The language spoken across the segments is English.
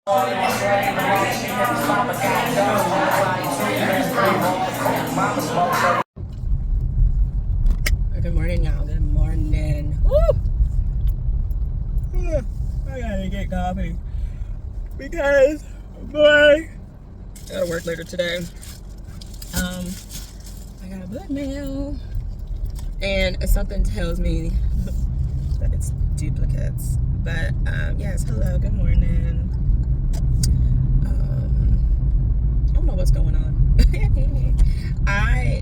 Good morning, y'all. Good morning. Woo! I gotta get coffee because, boy, I gotta work later today. I got a book mail, and something tells me that it's duplicates. But yes, hello, good morning. I don't know what's going on. I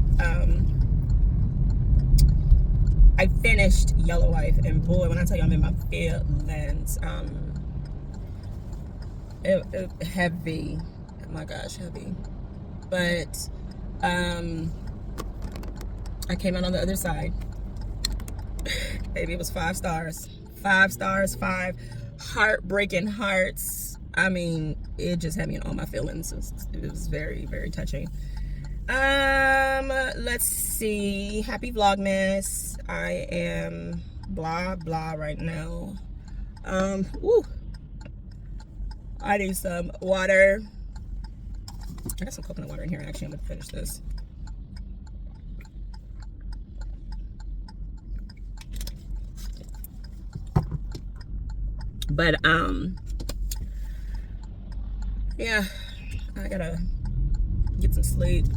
finished Yellow Wife, and boy, when I tell you I'm in my feelings, it heavy. Oh my gosh, heavy. But I came out on the other side. Baby, it was 5 stars. 5 stars, 5 heartbreaking hearts. I mean, it just had me in all my feelings. It was very, very touching. Let's see. Happy Vlogmas. I am blah blah right now. Woo. I need some water. I got some coconut water in here. Actually, I'm gonna finish this. But yeah, I gotta get some sleep. I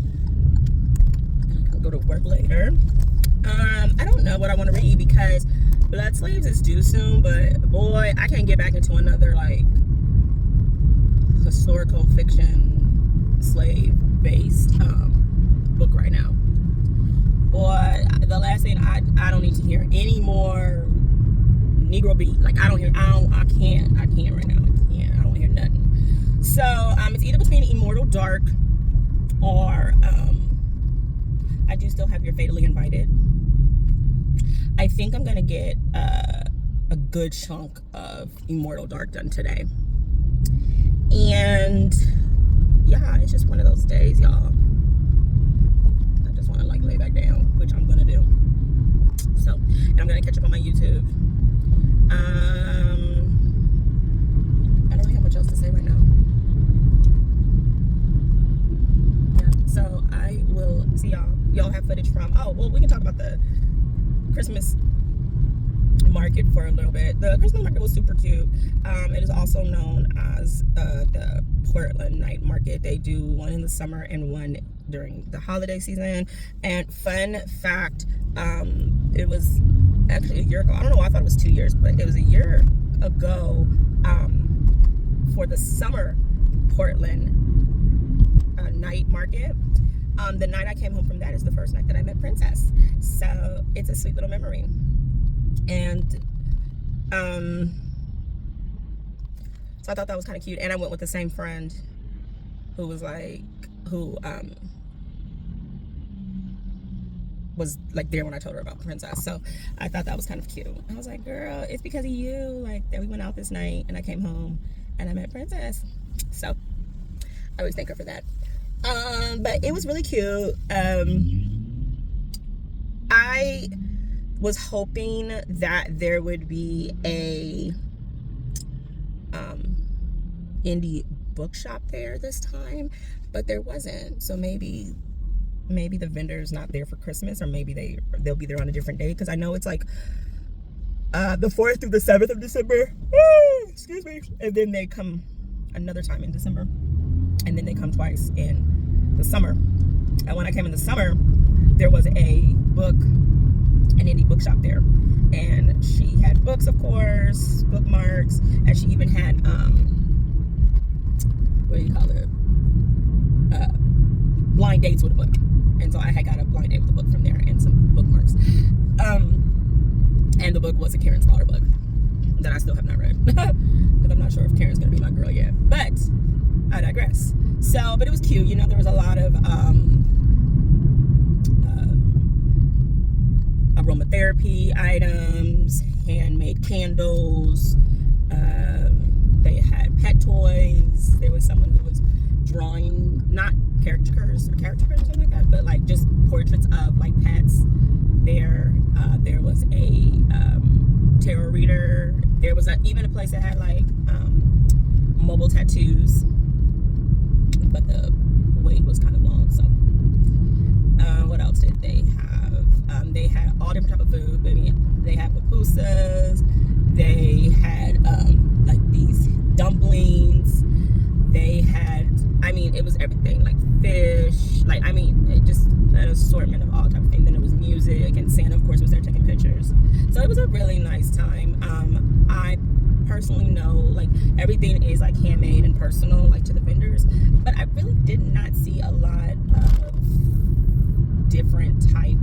can go to work later. I don't know what I want to read because Blood Slaves is due soon, but boy, I can't get back into another like historical fiction slave based book right now. Boy, the last thing I don't need to hear any more Negro beat. Like I can't right now. I don't hear nothing. So it's either between Immortal Dark or I do still have Your Fatally Invited. I think I'm gonna get a good chunk of Immortal Dark done today. And yeah, it's just one of those days, y'all. I just want to like lay back down, which I'm gonna do. So, and I'm gonna catch up on my YouTube. I don't really have much else to say right now. Yeah, so I will see y'all. Y'all have footage from, oh, well, we can talk about the Christmas market for a little bit. The Christmas market was super cute. It is also known as the Portland Night Market. They do one in the summer and one during the holiday season. And fun fact, it was actually a year ago. I don't know why I thought it was 2 years, but it was a year ago for the summer Portland night market. The night I came home from that is the first night that I met Princess. So it's a sweet little memory. And so I thought that was kind of cute. And I went with the same friend who was like there when I told her about Princess. So I thought that was kind of cute. I was like, girl, it's because of you, like that we went out this night and I came home and I met Princess. So I always thank her for that. But it was really cute. I was hoping that there would be a indie bookshop there this time, but there wasn't. So maybe the vendor's not there for Christmas, or maybe they'll be there on a different day, because I know it's like the 4th through the 7th of December. Excuse me. And then they come another time in December, and then they come twice in the summer. And when I came in the summer, there was an indie bookshop there, and she had books, of course, bookmarks, and she even had what do you call it, blind dates with a book. And so I had got a blind date with a book from there and some bookmarks. And the book was a Karen Slaughter book that I still have not read, because I'm not sure if Karen's gonna be my girl yet, but I digress. So, but it was cute. You know, there was a lot of aromatherapy items, handmade candles. They had pet toys. There was someone who was drawing, not caricatures or something like that, but like just portraits of like pets. There was a tarot reader. There was even a place that had like mobile tattoos, but the wait was kind of long. So what else did they have? They had all different type of food. They had pupusas, they had like these dumplings, they had, I mean, it was everything, like fish, like, I mean, it just an assortment of all type of things. Then it was music, and Santa of course was there taking pictures. So it was a really nice time. I personally know like everything is like handmade and personal, like to the vendors, but I really did not see a lot of different type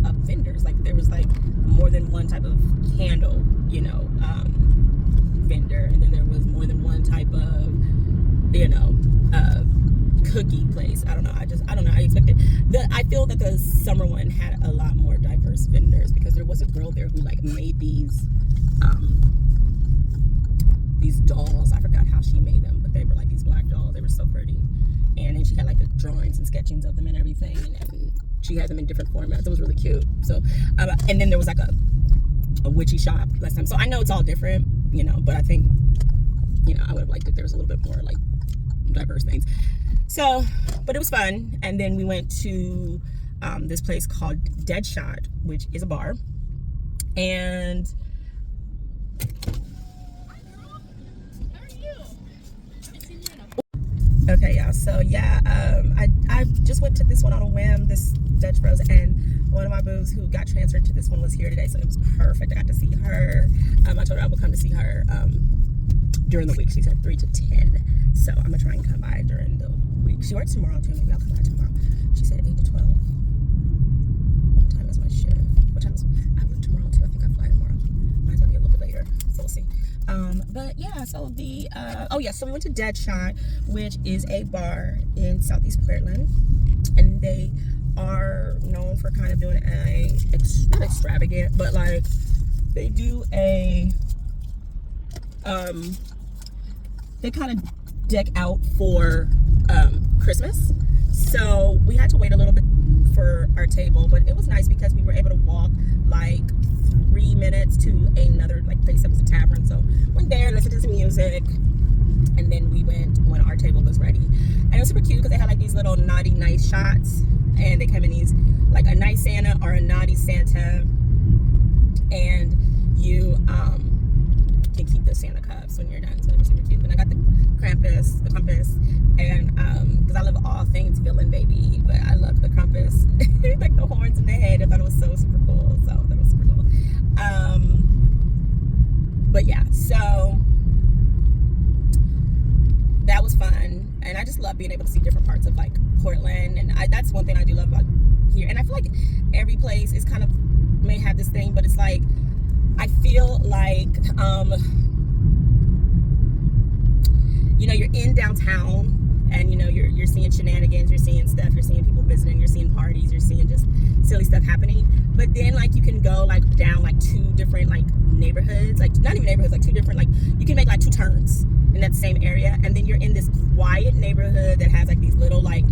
of vendors. Like there was like more than one type of candle, you know, vendor, and then there was more than one type of, you know, cookie place. I don't know. I don't know. I expected I feel that the summer one had a lot more diverse vendors, because there was a girl there who like made these dolls. I forgot how she made them, but they were like these black dolls. They were so pretty. And then she had like the drawings and sketchings of them and everything, and she had them in different formats. It was really cute. So and then there was like a witchy shop last time. So I know it's all different, you know, but I think, you know, I would have liked it. There was a little bit more like diverse things. So, but it was fun. And then we went to this place called Deadshot, which is a bar. And okay, y'all. So yeah, I just went to this one on a whim, this Dutch Bros, and one of my boos who got transferred to this one was here today, so it was perfect. I got to see her. I told her I would come to see her during the week. She said 3 to 10, so I'm gonna try and come by during the week. She works tomorrow too. Maybe I'll come by tomorrow. She said 8 to 12. What time is my shift? What time is I work tomorrow too? I think I fly tomorrow. Mine's gonna be a little bit later, so we'll see. But yeah, so the oh yeah, so we went to Deadshot, which is a bar in Southeast Portland, and they are known for kind of doing not extravagant, but like they do a they kind of deck out for Christmas. So we had to wait a little bit for our table, but it was nice because we were able to walk like 3 minutes to another like place that was a tavern. So went there, listened to some music, and then we went when our table was ready. And it was super cute because they had like these little naughty nice shots, and they come in these like a nice Santa or a naughty Santa, and you can keep the Santa cups when you're done. So it was super cute. Then I got the Krampus, and because I love all things villain, baby, but I love the Krampus, like the horns in the head. I thought it was so super cool. So that was super cool. But yeah, so that was fun, and I just love being able to see different parts of like Portland, and that's one thing I do love about here. And I feel like every place is kind of may have this thing, but it's like I feel like you know, you're in downtown, and you know you're seeing shenanigans, you're seeing stuff, you're seeing people visiting, you're seeing parties, you're seeing just silly stuff happening. But then like you can go like down like 2 different like neighborhoods, like not even neighborhoods, like 2 different, like you can make like 2 turns in that same area, and then you're in this quiet neighborhood that has like these little like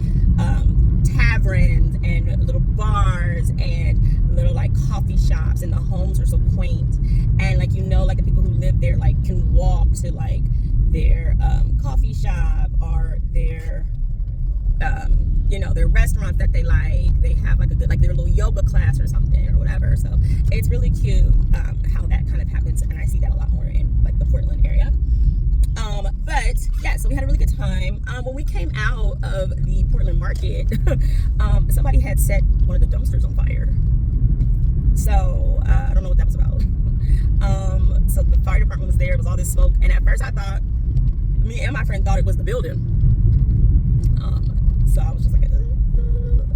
taverns and little bars and little like coffee shops, and the homes are so quaint, and like, you know, like the people who live there like can walk to like their coffee shop or their you know, their restaurants that they like. They have like a good, like their little yoga class or something or whatever. So it's really cute how that kind of happens, and I see that a lot more in like the Portland area. But yeah, so we had a really good time. When we came out of the Portland market, somebody had set one of the dumpsters on fire. So I don't know what that was about. So the fire department was there. It was all this smoke, and at first I thought, me and my friend thought it was the building. So I was just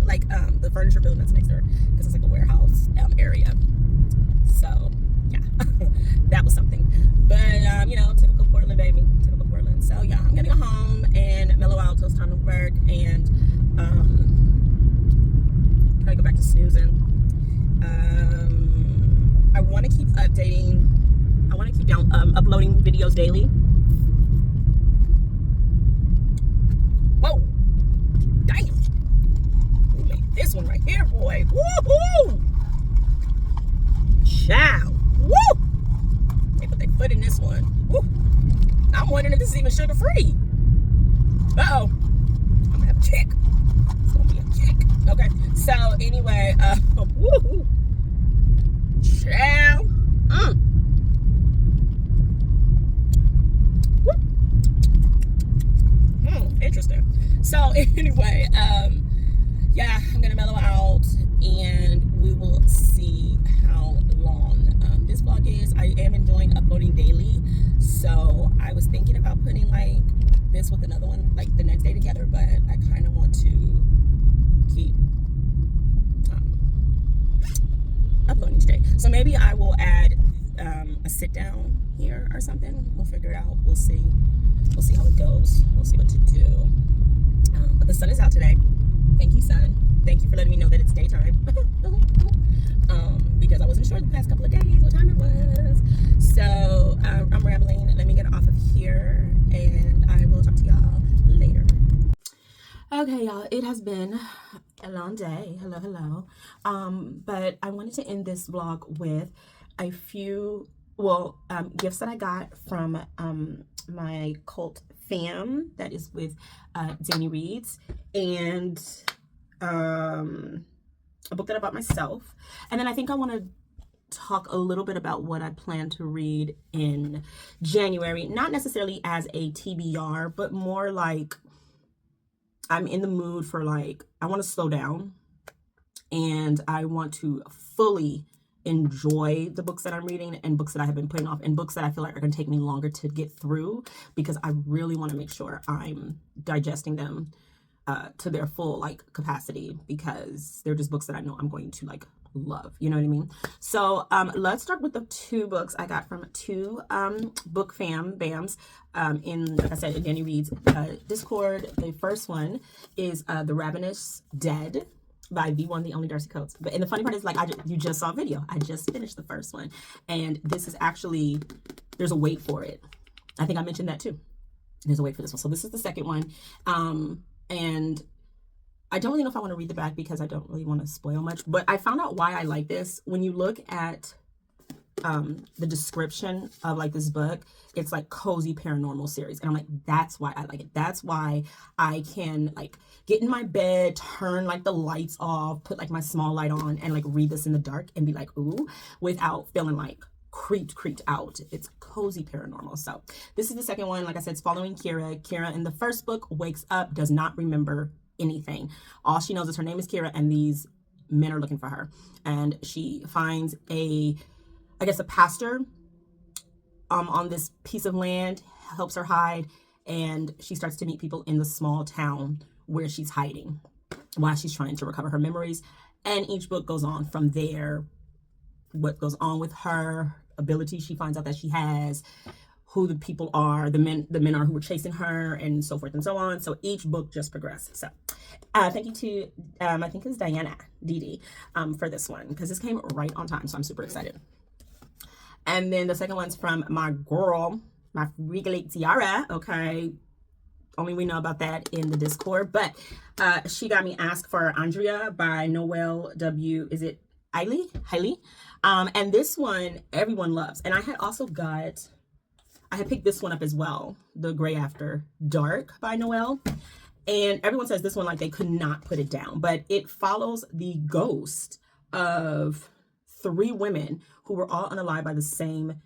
like the furniture building that's next door, because it's like a warehouse area. So yeah, that was something. But you know, typical Portland, baby, typical Portland. So yeah, I'm gonna go home and mellow out till it's time to work, and try to go back to snoozing. I want to keep updating. I want to keep uploading videos daily. Whoa, damn! We made this one right here, boy. Woohoo! Ciao! Woo! They put their foot in this one. Woo! I'm wondering if this is even sugar free. anyway, yeah, I'm gonna mellow out and we will see how long this vlog is. I am enjoying uploading daily, so I was thinking about putting like this with another one like the next day together, but I kind of want to keep uploading today. So maybe I will add a sit down here or something. We'll figure it out. We'll see how it goes. We'll see what to do. But the sun is out today. Thank you, sun. Thank you for letting me know that it's daytime. Because I wasn't sure the past couple of days what time it was. So I'm rambling. Let me get off of here and I will talk to y'all later. Okay, y'all, it has been a long day. Hello. But I wanted to end this vlog with a few gifts that I got from my cult fam that is with Danny Reads, and a book that I bought myself. And then I think I want to talk a little bit about what I plan to read in January, not necessarily as a TBR, but more like I'm in the mood for like, I want to slow down and I want to fully enjoy the books that I'm reading and books that I have been putting off and books that I feel like are going to take me longer to get through, because I really want to make sure I'm digesting them to their full like capacity, because they're just books that I know I'm going to like love, you know what I mean? So let's start with the two books I got from two book bams in, like I said, in Danny Reads Discord. The first one is The Ravenous Dead by the one, the only Darcy Coates. And the funny part is, like, you just saw a video. I just finished the first one, and this is actually, there's a wait for it. I think I mentioned that too. There's a wait for this one. So this is the second one, and I don't really know if I want to read the back because I don't really want to spoil much, but I found out why I like this. When you look at the description of like this book, it's like cozy paranormal series, and I'm like, that's why I like it. That's why I can like get in my bed, turn like the lights off, put like my small light on, and like read this in the dark and be like, ooh, without feeling like creeped out. It's cozy paranormal. So this is the second one. Like I said, it's following Kira in the first book wakes up, does not remember anything. All she knows is her name is Kira and these men are looking for her, and she finds a pastor on this piece of land, helps her hide, and she starts to meet people in the small town where she's hiding while she's trying to recover her memories. And each book goes on from there, what goes on with her ability she finds out that she has, who the people are, the men are who were chasing her, and so forth and so on. So each book just progresses. So thank you to I think it's Diana Didi for this one, because this came right on time, so I'm super excited. And then the second one's from my girl, my Grigoriy Tiara. Okay, only we know about that in the Discord, but she got me Ask for Andrea by Noelle W. Is it Hailey? And this one everyone loves. And I had picked this one up as well, The Gray After Dark by Noelle. And everyone says this one, like, they could not put it down. But it follows the ghost of 3 women who were all unalived by the same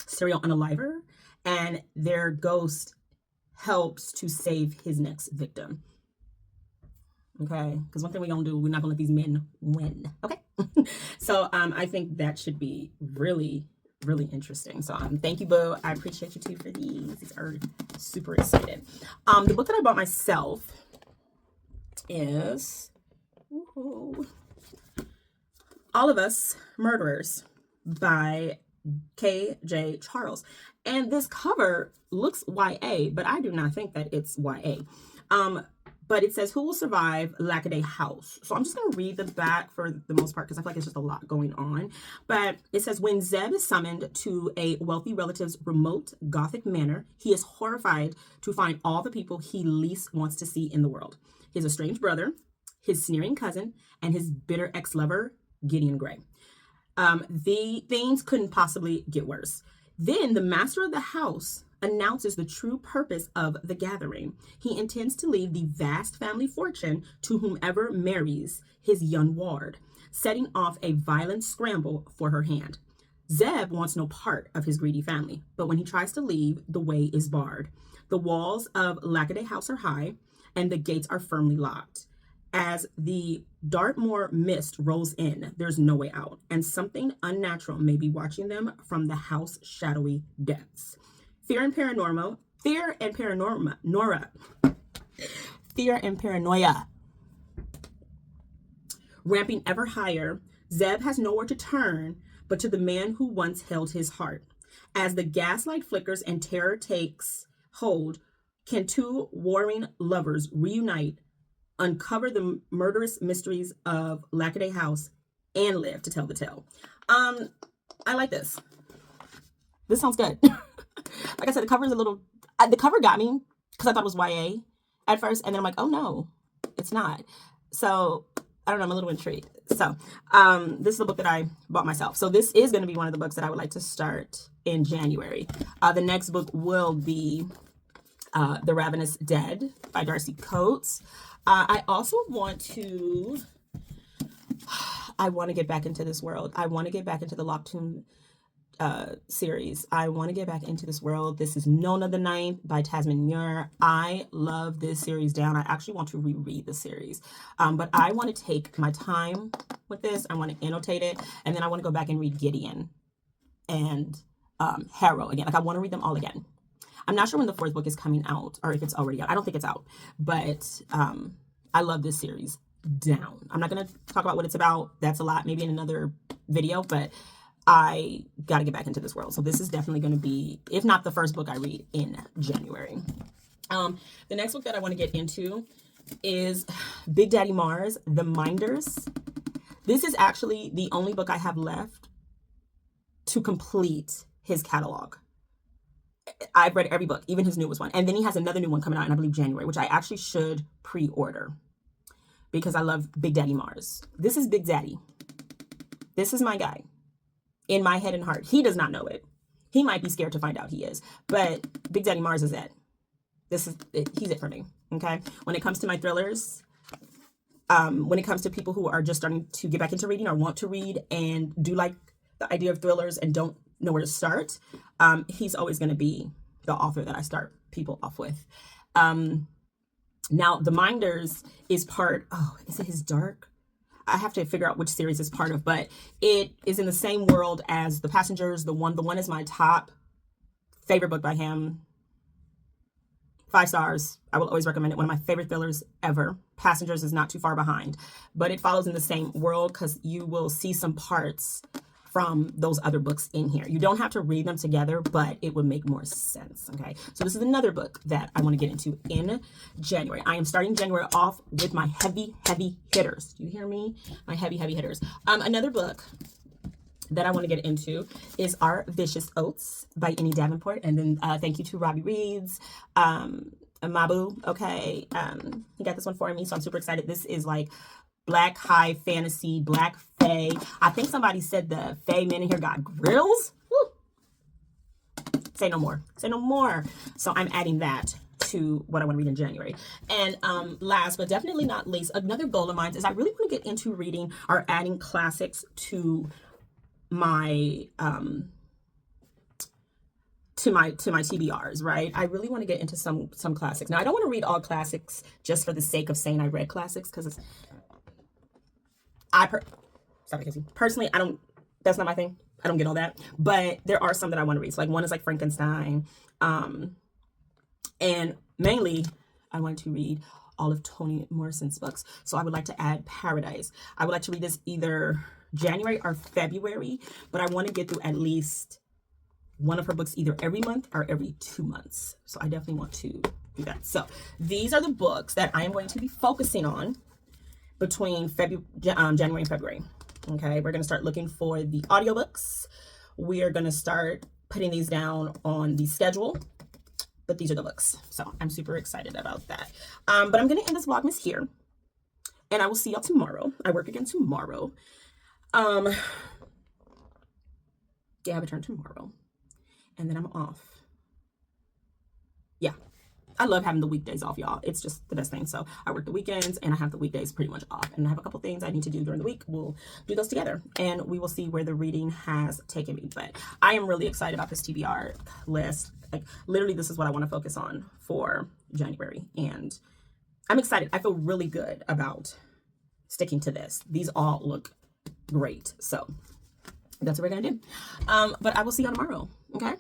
serial unaliver. And their ghost helps to save his next victim. Okay? Because one thing we're going to do, we're not going to let these men win. Okay? So I think that should be really interesting. So thank you, Boo. I appreciate you too for these. These are super excited. The book that I bought myself is All of Us Murderers by K.J. Charles. And this cover looks YA, but I do not think that it's YA. But it says, who will survive Lackaday House? So I'm just going to read the back for the most part, because I feel like it's just a lot going on. But it says, when Zeb is summoned to a wealthy relative's remote Gothic manor, he is horrified to find all the people he least wants to see in the world. His estranged brother, his sneering cousin, and his bitter ex-lover, Gideon Gray. The things couldn't possibly get worse. Then the master of the house announces the true purpose of the gathering. He intends to leave the vast family fortune to whomever marries his young ward, setting off a violent scramble for her hand. Zeb wants no part of his greedy family, but when he tries to leave, the way is barred. The walls of Lackaday House are high, and the gates are firmly locked. As the Dartmoor mist rolls in, there's no way out, and something unnatural may be watching them from the house's shadowy depths. Fear and paranoia, ramping ever higher, Zeb has nowhere to turn but to the man who once held his heart. As the gaslight flickers and terror takes hold, can two warring lovers reunite, uncover the murderous mysteries of Lackaday House, and live to tell the tale? I like this. This sounds good. Like I said, the cover is a little... the cover got me because I thought it was YA at first, and then I'm like, oh no, it's not. So I don't know, I'm a little intrigued. So this is a book that I bought myself. So this is going to be one of the books that I would like to start in January. The next book will be The Ravenous Dead by Darcy Coates. I also want to... I want to get back into this world. I want to get back into the Locked Tomb series. I want to get back into this world. This is Nona the Ninth by Tasmin Muir. I love this series down. I actually want to reread the series, but I want to take my time with this. I want to annotate it, and then I want to go back and read Gideon and Harrow again. Like, I want to read them all again. I'm not sure when the fourth book is coming out, or if it's already out. I don't think it's out, but I love this series down. I'm not going to talk about what it's about. That's a lot, maybe in another video, but I got to get back into this world. So this is definitely going to be, if not the first book I read in January. The next book that I want to get into is Big Daddy Mars, The Minders. This is actually the only book I have left to complete his catalog. I've read every book, even his newest one. And then he has another new one coming out in, I believe, January, which I actually should pre-order because I love Big Daddy Mars. This is Big Daddy. This is my guy. In my head and heart. He does not know it. He might be scared to find out he is. But Big Daddy Mars is it. This is it. He's it for me. Okay? When it comes to my thrillers, when it comes to people who are just starting to get back into reading or want to read and do like the idea of thrillers and don't know where to start, he's always going to be the author that I start people off with. Now, The Minders is part... Oh, is it his Dark? I have to figure out which series it's part of, but it is in the same world as The Passengers. The one is my top favorite book by him. 5 stars. I will always recommend it. One of my favorite thrillers ever. Passengers is not too far behind, but it follows in the same world because you will see some parts from those other books in here. You don't have to read them together, but it would make more sense. Okay, so this is another book that I want to get into in January. I am starting January off with my heavy hitters. Do you hear me? My heavy hitters. Another book that I want to get into is Our Vicious Oats by Annie Davenport. And then thank you to Robbie Reeds, Mabu. Okay, he got this one for me, so I'm super excited. This is like Black high fantasy, Black fae. I think somebody said the fae men in here got grills. Woo. Say no more. Say no more. So I'm adding that to what I want to read in January. And last but definitely not least, another goal of mine is I really want to get into reading or adding classics to my TBRs, right? I really want to get into some classics. Now, I don't want to read all classics just for the sake of saying I read classics, because it's personally, I don't, that's not my thing. I don't get all that, but there are some that I want to read. So like one is like Frankenstein. And mainly I want to read all of Toni Morrison's books. So I would like to add Paradise. I would like to read this either January or February, but I want to get through at least one of her books either every month or every 2 months. So I definitely want to do that. So these are the books that I am going to be focusing on between January and February. Okay, we're going to start looking for the audiobooks. We are going to start putting these down on the schedule, but these are the books. So I'm super excited about that. But I'm going to end this Vlogmas here, and I will see y'all tomorrow. I work again tomorrow. Yeah, I have a turn tomorrow, and then I'm off. Yeah. I love having the weekdays off, y'all. It's just the best thing. So I work the weekends and I have the weekdays pretty much off. And I have a couple things I need to do during the week. We'll do those together and we will see where the reading has taken me. But I am really excited about this TBR list. Like literally, this is what I want to focus on for January. And I'm excited. I feel really good about sticking to this. These all look great. So that's what we're going to do. But I will see y'all tomorrow. Okay.